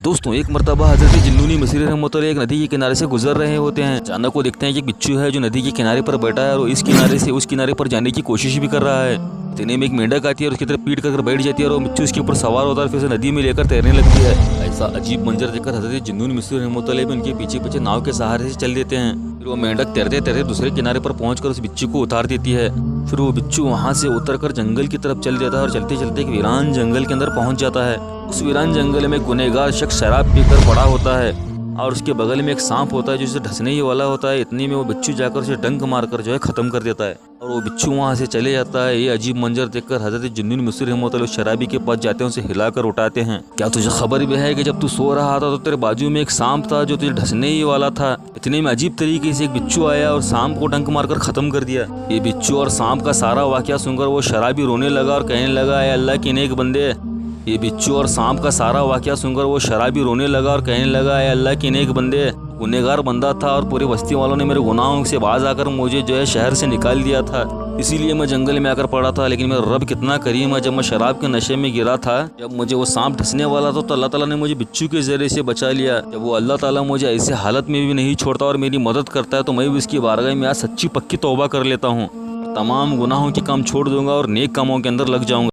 दोस्तों, एक मर्तबा हजरत जिन्नूनी मसीह रहमतुल्लाह एक नदी के किनारे से गुजर रहे होते हैं। अचानक वो देखते हैं कि एक बिच्छू है जो नदी के किनारे पर बैठा है और इस किनारे से उस किनारे पर जाने की कोशिश भी कर रहा है। इतने में एक मेंढक आती है और उसकी तरफ पीट कर बैठ जाती है और वो बिच्छू उसके ऊपर सवार होता है, फिर उसे नदी में लेकर तैरने लगती है। ऐसा अजीब मंजर देखकर हजरत जिन्नूनी मसीह रहमतुल्लाह भी उनके पीछे पीछे नाव के सहारे से चल देते हैं। फिर वो मेंढक तैरते तैरते दूसरे किनारे पर पहुंचकर उस बिच्छू को उतार देती है। फिर वो बिच्छू वहां से उतरकर जंगल की तरफ चल जाता है और चलते चलते एक वीरान जंगल के अंदर पहुंच जाता है। उस वीरान जंगल में गुनहगार शख्स शराब पीकर पड़ा होता है और उसके बगल में एक सांप होता है जो उसे ढसने ही वाला होता है। इतनी में वो बिच्छू जाकर उसे डंक मारकर जो है खत्म कर देता है और वो बिच्छू वहां से चले जाता है। ये अजीब मंजर देखकर हजरत जिन्नूनी मसीह रहमतुल्लाह शराबी के पास जाते हैं, उसे हिलाकर उठाते हैं। क्या तुझे खबर भी है कि जब तू सो रहा था तो तेरे बाजू में एक सांप था जो तुझे ढसने ही वाला था। इतने में अजीब तरीके से एक बिच्छू आया और सांप को डंक मारकर खत्म कर दिया। ये बिच्छू और सांप का सारा वाकया सुनकर वो शराबी रोने लगा और कहने लगा, ऐ अल्लाह के नेक बंदे। ये बिच्छू और सांप का सारा वाकया सुनकर वो शराबी रोने लगा और कहने लगा, ऐ अल्लाह के नेक बंदे, गुनहगार बंदा था और पूरी बस्ती वालों ने मेरे गुनाहों से बाज आकर मुझे जो है शहर से निकाल दिया था, इसीलिए मैं जंगल में आकर पड़ा था। लेकिन मेरा रब कितना करीम है, जब मैं शराब के नशे में गिरा था, जब मुझे वो सांप ढसने वाला था तो अल्लाह ताला ने मुझे बिच्छू के जरिए से बचा लिया। जब वो अल्लाह ताला मुझे ऐसे हालत में भी नहीं छोड़ता और मेरी मदद करता है तो मैं भी उसकी बारगाह में आज सच्ची पक्की तौबा कर लेता हूँ। तमाम गुनाहों के काम छोड़ दूंगा और नेक कामों के अंदर लग जाऊंगा।